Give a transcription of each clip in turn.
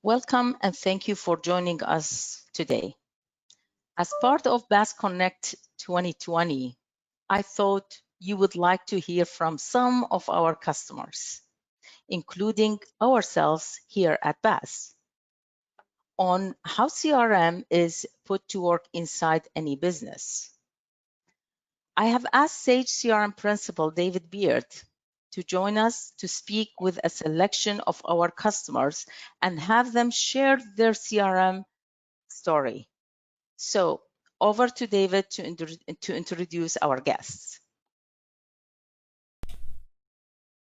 Welcome and thank you for joining us today. As part of BAASS Connect 2020, I thought you would like to hear from some of our customers, including ourselves here at BAASS, on how CRM is put to work inside any business. I have asked Sage CRM Principal David Beard to join us to speak with a selection of our customers and have them share their CRM story. So over to David to introduce our guests.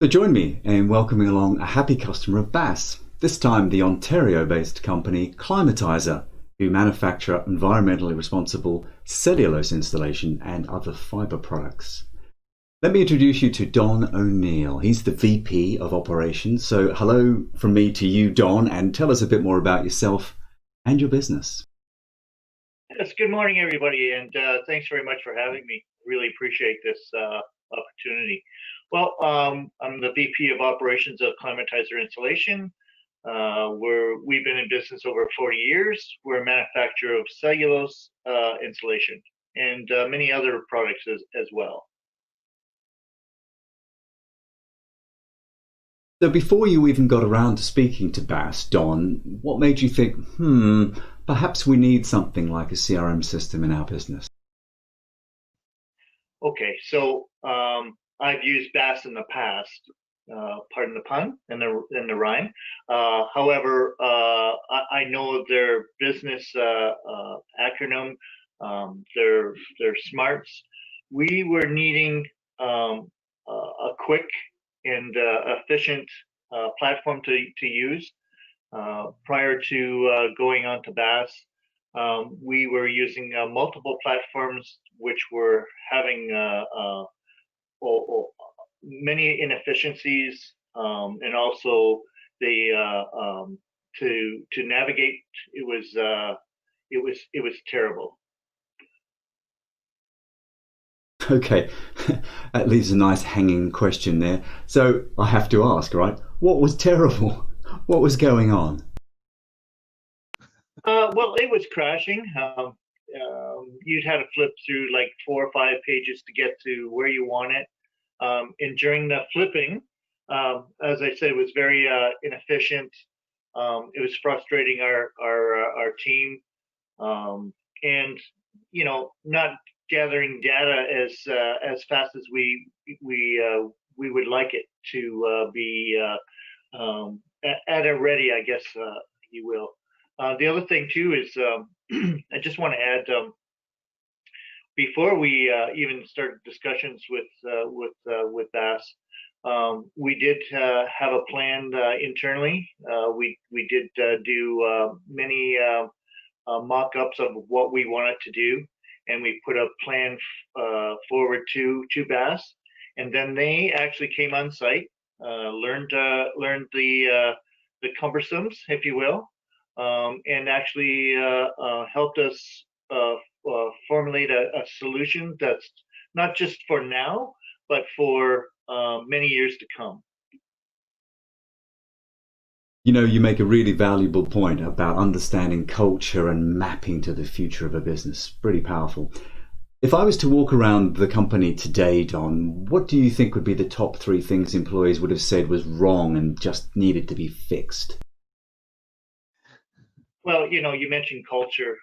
So join me in welcoming along a happy customer of BAASS, this time the Ontario-based company Climatizer, who manufacture environmentally responsible cellulose insulation and other fibre products. Let me introduce you to Don O'Neill. He's the VP of Operations. So hello from me to you, Don, and tell us a bit more about yourself and your business. Yes, good morning, everybody, and thanks very much for having me. Really appreciate this opportunity. Well, I'm the VP of Operations of Climatizer Insulation. We've been in business over 40 years. We're a manufacturer of cellulose insulation and many other products as well. So before you even got around to speaking to BAASS, Don, what made you think, perhaps we need something like a CRM system in our business? Okay, so I've used BAASS in the past, pardon the pun and the rhyme. However, I know their business acronym, their smarts. We were needing a quick and efficient platform to use. Prior to going on to BAASS, we were using multiple platforms which were having many inefficiencies, and also to navigate it was terrible. Okay, that leaves a nice hanging question there. So I have to ask, right? What was terrible? What was going on? Well, it was crashing. You'd had to flip through like 4 or 5 pages to get to where you want it. And during the flipping, as I said, it was very inefficient. It was frustrating our team, and not gathering data as fast as we would like it to be at a ready, I guess you will. The other thing too is I just want to add, before we even started discussions with BAASS, we did have a plan internally. We did do many mock-ups of what we wanted to do, and we put a plan forward to BAASS, and then they actually came on site, learned the cumbersomes, if you will, and actually helped us formulate a solution that's not just for now, but for many years to come. You know, you make a really valuable point about understanding culture and mapping to the future of a business. Pretty powerful. If I was to walk around the company today, Don, what do you think would be the top 3 things employees would have said was wrong and just needed to be fixed? Well, you mentioned culture.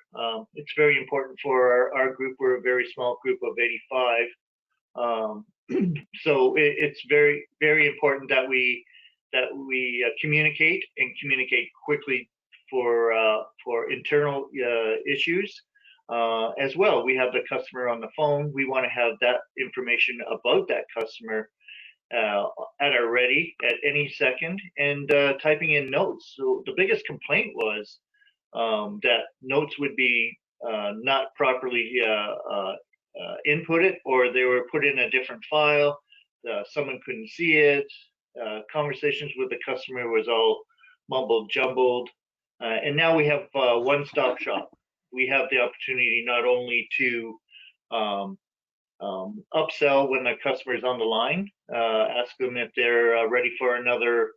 It's very important for our group. We're a very small group of 85. So it's very, very important that we communicate and communicate quickly for internal issues. As well, we have the customer on the phone. We want to have that information about that customer at our ready at any second, and typing in notes. So the biggest complaint was that notes would be not properly inputted, or they were put in a different file. Someone couldn't see it. Conversations with the customer was all mumbled jumbled, and now we have one-stop shop. We have the opportunity not only to upsell when the customer is on the line, ask them if they're ready for another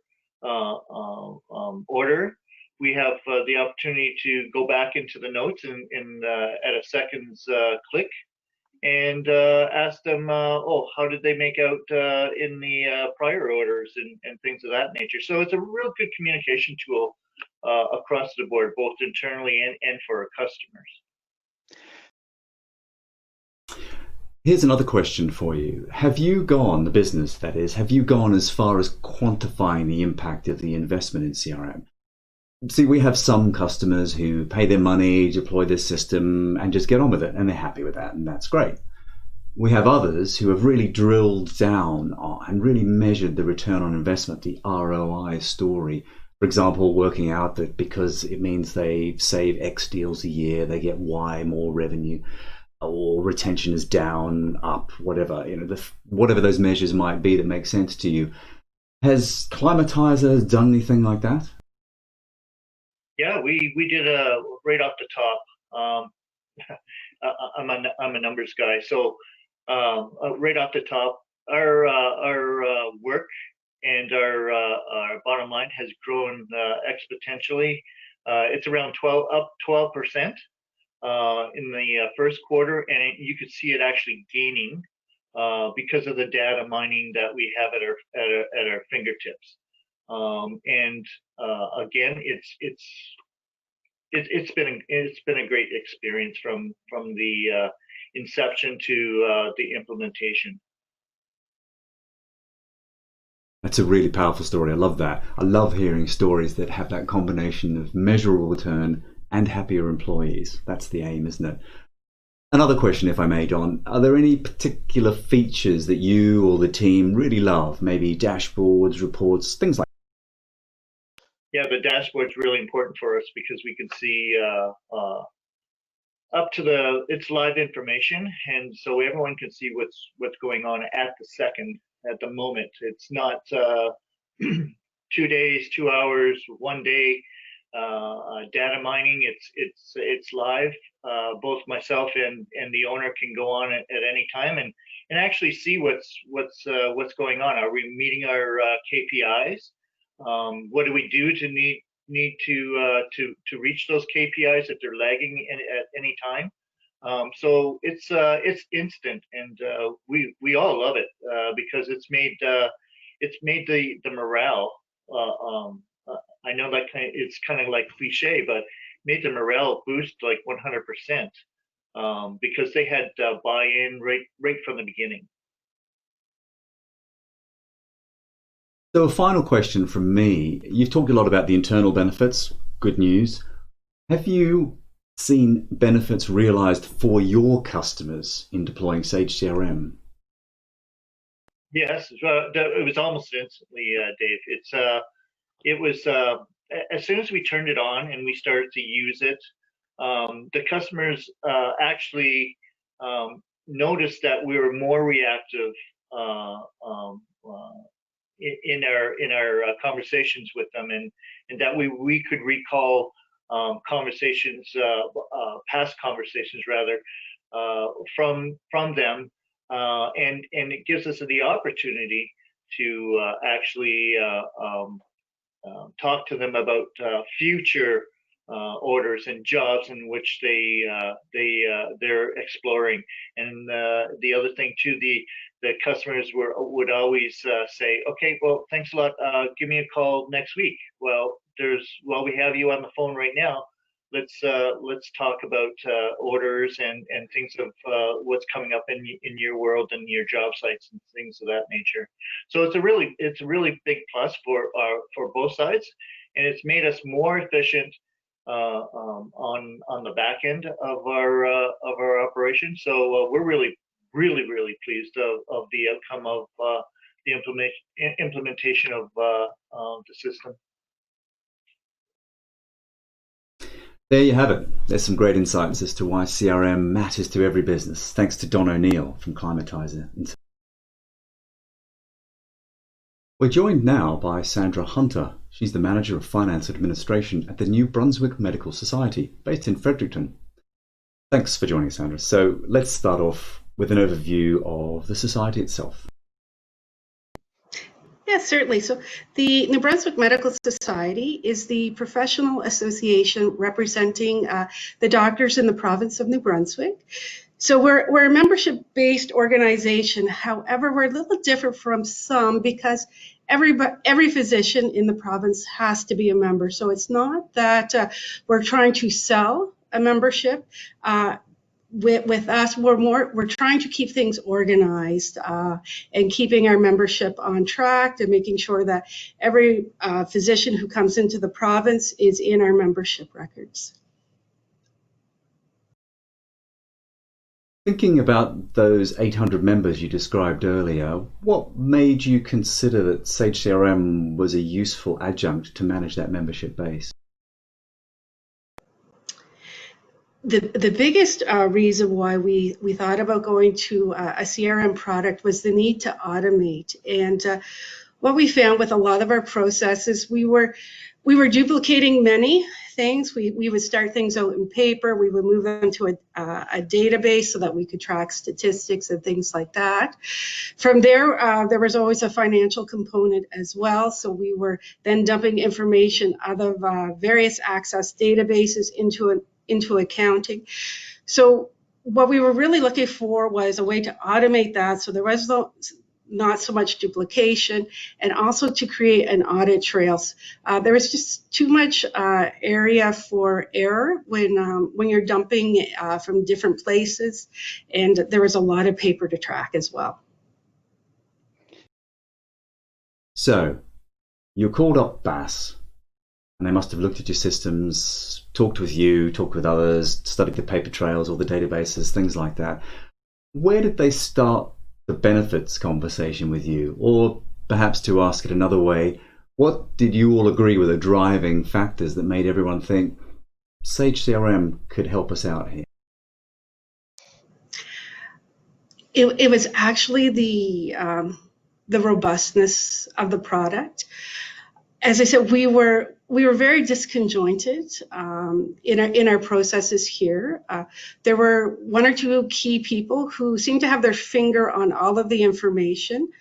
order, we have the opportunity to go back into the notes at a second's click and ask them, oh, how did they make out in the prior orders and things of that nature. So it's a real good communication tool across the board, both internally and for our customers. Here's another question for you. Have you gone, the business that is, have you gone as far as quantifying the impact of the investment in CRM? See, we have some customers who pay their money, deploy this system, and just get on with it, and they're happy with that, and that's great. We have others who have really drilled down and really measured the return on investment, the ROI story. For example, working out that because it means they save X deals a year, they get Y more revenue, or retention is down, up, whatever, whatever those measures might be that make sense to you. Has Climatizer done anything like that? Yeah, we did right off the top. I'm a numbers guy, so right off the top, our work and our bottom line has grown exponentially. It's around 12% in the first quarter, and you could see it actually gaining because of the data mining that we have at our fingertips. Again, it's been a great experience from the inception to the implementation. That's a really powerful story. I love that. I love hearing stories that have that combination of measurable return and happier employees. That's the aim, isn't it? Another question, if I may, John. Are there any particular features that you or the team really love? Maybe dashboards, reports, things like that? Yeah, the dashboard's really important for us because we can see up to it's live information, and so everyone can see what's going on at the second, at the moment. It's not 2 days, 2 hours, 1 day data mining. It's live. Both myself and the owner can go on at any time and actually see what's going on. Are we meeting our KPIs? What do we do to need to reach those KPIs if they're lagging at any time? So it's instant, and we all love it because it's made the morale. I know that it's kind of like cliche, but made the morale boost like 100% because they had buy-in right from the beginning. So a final question from me. You've talked a lot about the internal benefits, good news. Have you seen benefits realized for your customers in deploying Sage CRM? Yes, it was almost instantly, Dave. It was as soon as we turned it on and we started to use it, the customers actually noticed that we were more reactive in our conversations with them, and that we could recall conversations, past conversations rather, from them, and it gives us the opportunity to actually talk to them about future orders and jobs in which they're exploring. And the other thing too, the customers would always say, okay, well, thanks a lot, give me a call next week. Well, we have you on the phone right now, let's talk about orders and things of what's coming up in your world and your job sites and things of that nature. So it's a really big plus for both sides, and it's made us more efficient on the back end of our operation. So we're really pleased of the outcome of the implementation of the system. There you have it. There's some great insights as to why CRM matters to every business. Thanks to Don O'Neill from Climatizer. We're joined now by Sandra Hunter. She's the Manager of Finance Administration at the New Brunswick Medical Society, based in Fredericton. Thanks for joining us, Sandra. So let's start off with an overview of the society itself. Yes, certainly. So the New Brunswick Medical Society is the professional association representing the doctors in the province of New Brunswick. So we're a membership-based organization. However, we're a little different from some because every physician in the province has to be a member. So it's not that we're trying to sell a membership. With us, we're trying to keep things organized and keeping our membership on track and making sure that every physician who comes into the province is in our membership records. Thinking about those 800 members you described earlier, what made you consider that Sage CRM was a useful adjunct to manage that membership base? The biggest reason why we thought about going to a CRM product was the need to automate. And what we found with a lot of our processes, we were duplicating many things. We would start things out in paper. We would move them to a database so that we could track statistics and things like that. From there, there was always a financial component as well. So we were then dumping information out of various access databases into accounting. So what we were really looking for was a way to automate that so there was not so much duplication, and also to create an audit trail. There was just too much area for error when you're dumping from different places, and there was a lot of paper to track as well. So you called up BAASS, and they must have looked at your systems, talked with you, talked with others, studied the paper trails, all the databases, things like that. Where did they start the benefits conversation with you? Or perhaps to ask it another way, what did you all agree were the driving factors that made everyone think Sage CRM could help us out here? It was actually the robustness of the product. As I said, we were very disconjointed in our processes here. There were one or two key people who seemed to have their finger on all of the information,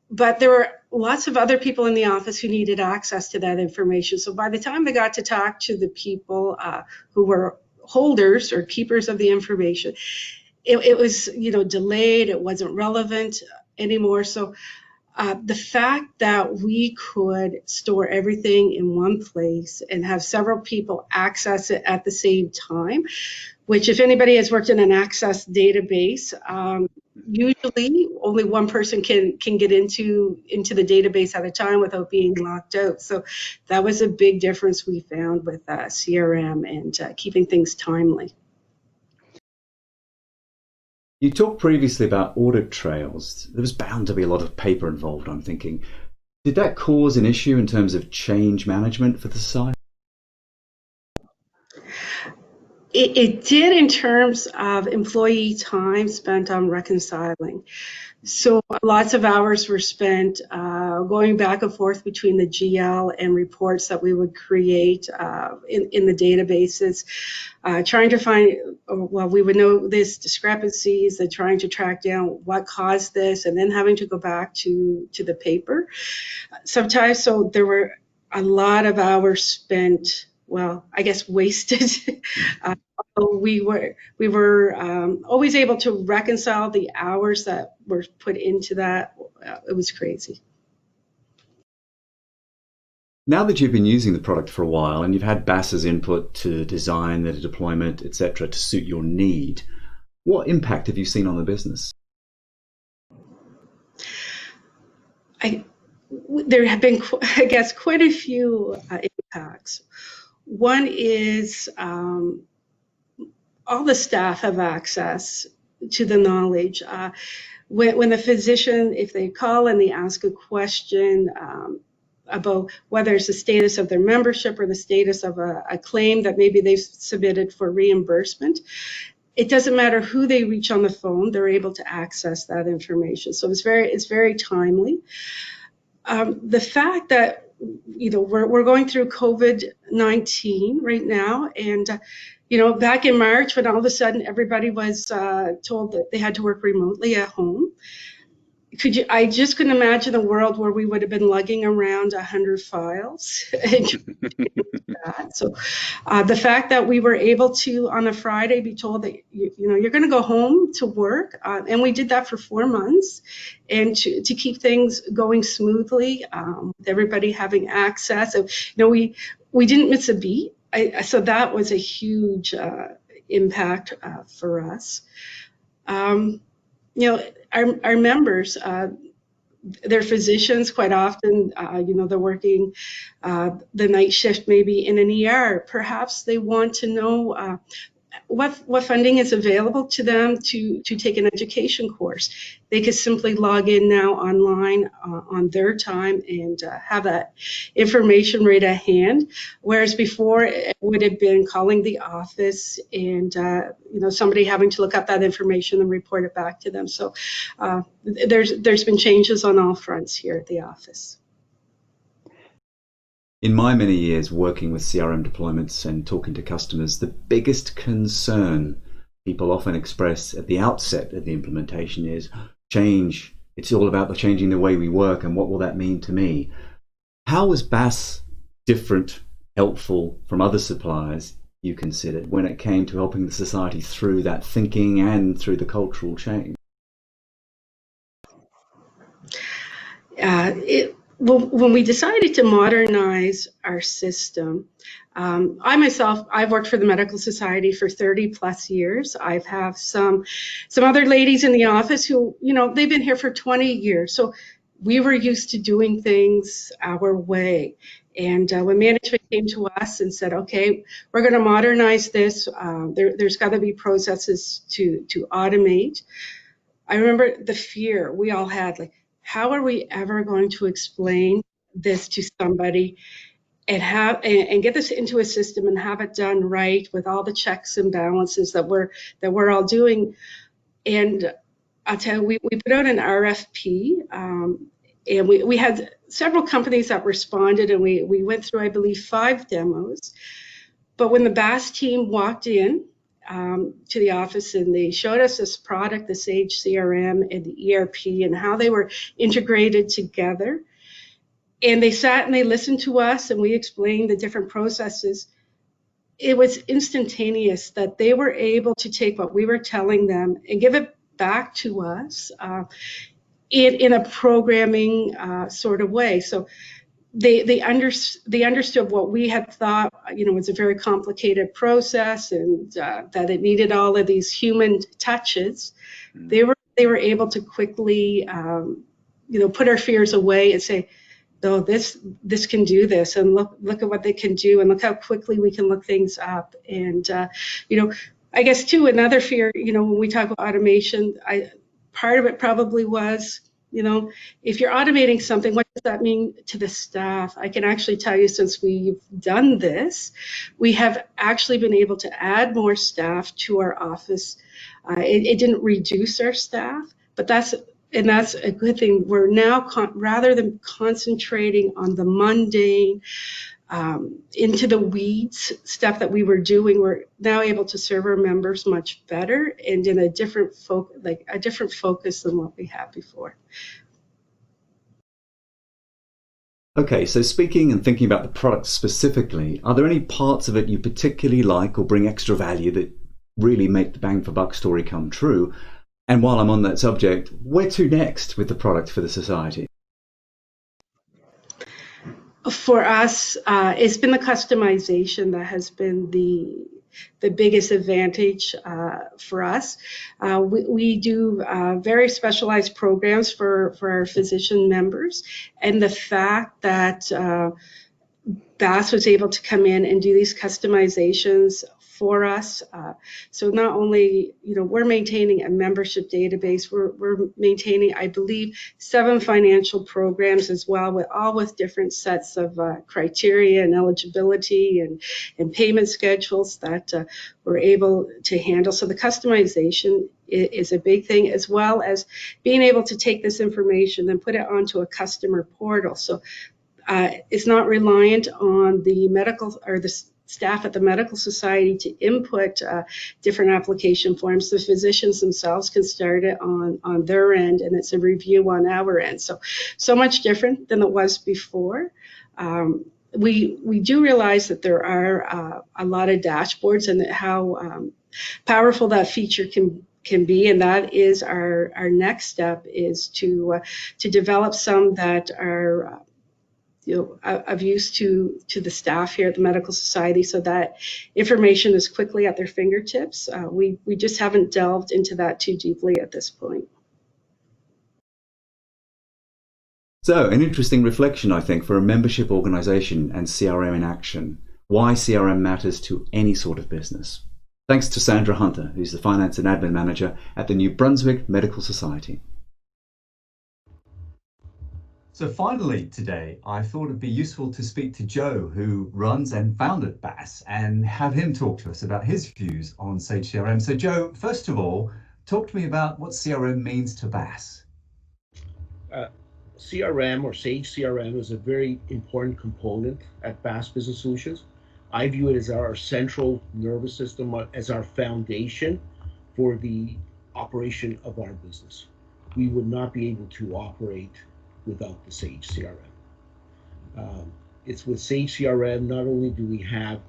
but there were lots of other people in the office who needed access to that information. So by the time they got to talk to the people who were holders or keepers of the information, it was delayed. It wasn't relevant anymore. So the fact that we could store everything in one place and have several people access it at the same time, which if anybody has worked in an access database, usually only one person can get into the database at a time without being locked out. So that was a big difference we found with CRM and keeping things timely. You talked previously about audit trails. There was bound to be a lot of paper involved, I'm thinking. Did that cause an issue in terms of change management for the site? It did in terms of employee time spent on reconciling. So lots of hours were spent going back and forth between the GL and reports that we would create in the databases, trying to find, well, we would know this discrepancies and trying to track down what caused this, and then having to go back to the paper sometimes. So there were a lot of hours spent, well, I guess wasted. We were always able to reconcile the hours that were put into that. It was crazy. Now that you've been using the product for a while and you've had BAASS's input to design, the deployment, etc., to suit your need, what impact have you seen on the business? There have been, I guess, quite a few impacts. One is all the staff have access to the knowledge. When the physician, if they call and they ask a question about whether it's the status of their membership or the status of a claim that maybe they've submitted for reimbursement, it doesn't matter who they reach on the phone, they're able to access that information. So it's very timely. The fact that we're going through COVID-19 right now, and back in March, when all of a sudden everybody was told that they had to work remotely at home, I just couldn't imagine a world where we would have been lugging around 100 files. So the fact that we were able to, on a Friday, be told that, you're going to go home to work, and we did that for 4 months, and to keep things going smoothly, with everybody having access. So, we didn't miss a beat. So that was a huge impact for us. Our members, they're physicians quite often, they're working the night shift maybe in an ER. Perhaps they want to know what funding is available to them to take an education course. They could simply log in now online on their time and have that information right at hand. Whereas before it would have been calling the office and somebody having to look up that information and report it back to them. So there's been changes on all fronts here at the office. In my many years working with CRM deployments and talking to customers, the biggest concern people often express at the outset of the implementation is change. It's all about changing the way we work, and what will that mean to me? How was BAASS different, helpful from other suppliers you considered when it came to helping the society through that thinking and through the cultural change? When we decided to modernize our system, I've worked for the Medical Society for 30 plus years. I've have some other ladies in the office who, they've been here for 20 years. So we were used to doing things our way. And when management came to us and said, okay, we're going to modernize this, there's got to be processes to automate. I remember the fear we all had, like, how are we ever going to explain this to somebody and get this into a system and have it done right with all the checks and balances that we're all doing? And I'll tell you, we put out an RFP, and we had several companies that responded, and we went through, I believe, 5 demos. But when the BAASS team walked in to the office and they showed us this product, the Sage CRM and the ERP, and how they were integrated together, and they sat and they listened to us and we explained the different processes, it was instantaneous that they were able to take what we were telling them and give it back to us in a programming sort of way. So they understood what we had thought, was a very complicated process, and that it needed all of these human touches. They were able to quickly, put our fears away and say, no, this can do this, and look at what they can do, and look how quickly we can look things up. And I guess too, another fear, when we talk about automation, part of it probably was, if you're automating something, what does that mean to the staff? I can actually tell you, since we've done this, we have actually been able to add more staff to our office. It didn't reduce our staff, but that's a good thing. We're now, rather than concentrating on the mundane, into the weeds stuff that we were doing, we're now able to serve our members much better and in a different focus than what we had before. Okay, so speaking and thinking about the product specifically, are there any parts of it you particularly like or bring extra value that really make the bang for buck story come true? And while I'm on that subject, where to next with the product for the society? For us, it's been the customization that has been the biggest advantage for us. We do very specialized programs for our physician members, and the fact that BAASS was able to come in and do these customizations for us. So not only, we're maintaining a membership database, we're maintaining, I believe, 7 financial programs as well, with different sets of criteria and eligibility and payment schedules that we're able to handle. So the customization is a big thing, as well as being able to take this information and put it onto a customer portal. So it's not reliant on the medical or the staff at the Medical Society to input different application forms. The physicians themselves can start it on their end, and it's a review on our end. So much different than it was before. We do realize that there are a lot of dashboards and how powerful that feature can be, and that is our next step, is to develop some that are of use to the staff here at the Medical Society, so that information is quickly at their fingertips. We just haven't delved into that too deeply at this point. So, an interesting reflection, I think, for a membership organisation and CRM in action. Why CRM matters to any sort of business. Thanks to Sandra Hunter, who's the Finance and Admin Manager at the New Brunswick Medical Society. So finally today, I thought it'd be useful to speak to Joe, who runs and founded BAASS, and have him talk to us about his views on Sage CRM. So Joe, first of all, talk to me about what CRM means to BAASS. CRM, or Sage CRM, is a very important component at BAASS Business Solutions. I view it as our central nervous system, as our foundation for the operation of our business. We would not be able to operate without the Sage CRM. It's with Sage CRM, not only do we have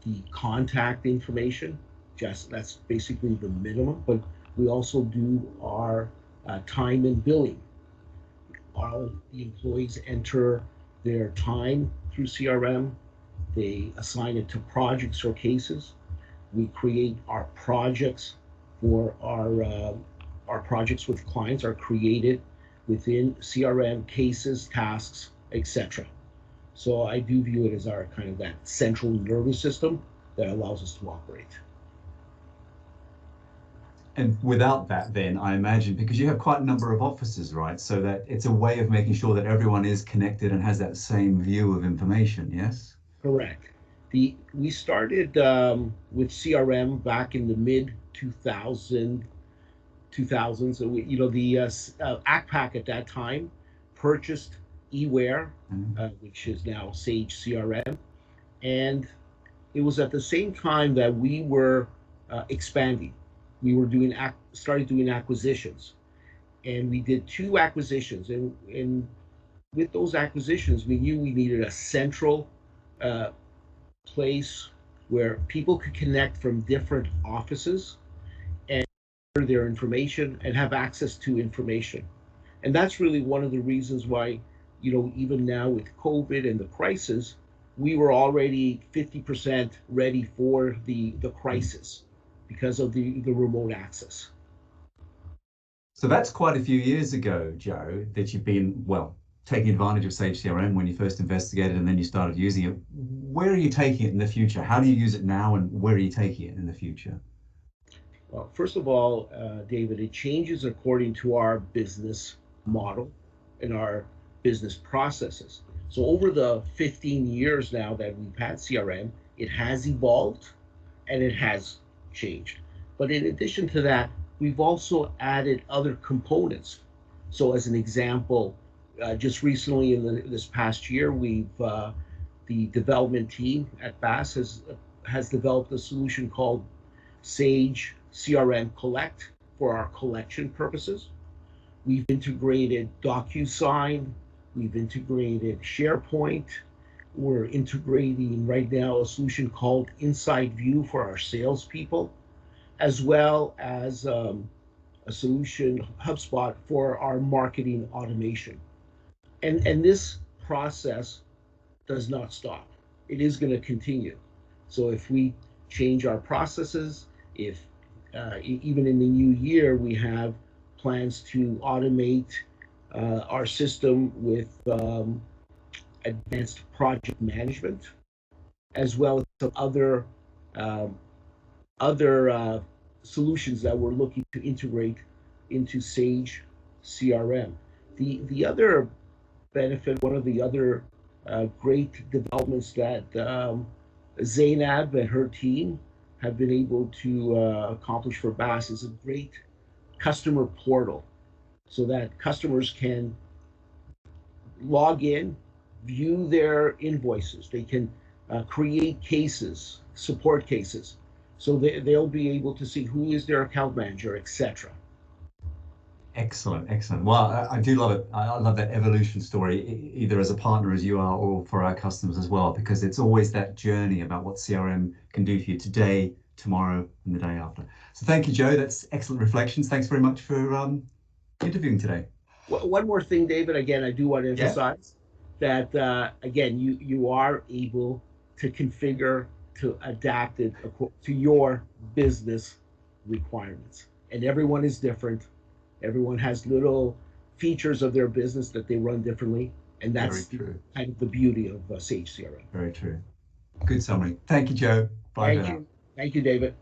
the contact information, that's basically the minimum, but we also do our time and billing. All the employees enter their time through CRM. They assign it to projects or cases. We create our projects for our projects with clients are created within CRM, cases, tasks, etc. So I do view it as our kind of that central nervous system that allows us to operate. And without that, then, I imagine, because you have quite a number of offices, right? So that it's a way of making sure that everyone is connected and has that same view of information, yes? Correct. We started with CRM back in the mid 2000s. So the ACPAC at that time purchased eWare, which is now Sage CRM, and it was at the same time that we were expanding. We were started doing acquisitions, and we did 2 acquisitions, and with those acquisitions, we knew we needed a central place where people could connect from different offices and share their information and have access to information. And that's really one of the reasons why, even now with COVID and the crisis, we were already 50% ready for the crisis because of the remote access. So that's quite a few years ago, Joe, that you've been, taking advantage of Sage CRM when you first investigated and then you started using it. Where are you taking it in the future? How do you use it now, and where are you taking it in the future? Well, first of all, David, it changes according to our business model and our business processes. So over the 15 years now that we've had CRM, it has evolved and it has changed. But in addition to that, we've also added other components. So as an example, just recently in this past year, the development team at BAASS has developed a solution called Sage CRM Collect for our collection purposes. We've integrated DocuSign, we've integrated SharePoint. We're integrating right now a solution called Inside View for our salespeople, as well as a solution, HubSpot, for our marketing automation. And this process does not stop. It is going to continue. So if we change our processes, if even in the new year, we have plans to automate our system with advanced project management, as well as some other solutions that we're looking to integrate into Sage CRM. The other benefit, one of the other great developments that Zainab and her team have been able to accomplish for BAASS is a great customer portal, so that customers can log in, view their invoices. They can create cases, support cases. So they'll be able to see who is their account manager, etc. Excellent, excellent. Well, I do love it. I love that evolution story, either as a partner as you are or for our customers as well, because it's always that journey about what CRM can do for you today, tomorrow, and the day after. So thank you, Joe. That's excellent reflections. Thanks very much for interviewing today. One more thing, David, again, I do want to emphasize that, again, you are able to configure, to adapt it to your business requirements. And everyone is different. Everyone has little features of their business that they run differently. And that's kind of the beauty of Sage CRM. Very true. Good summary. Thank you, Joe. Bye for now. Thank you, David.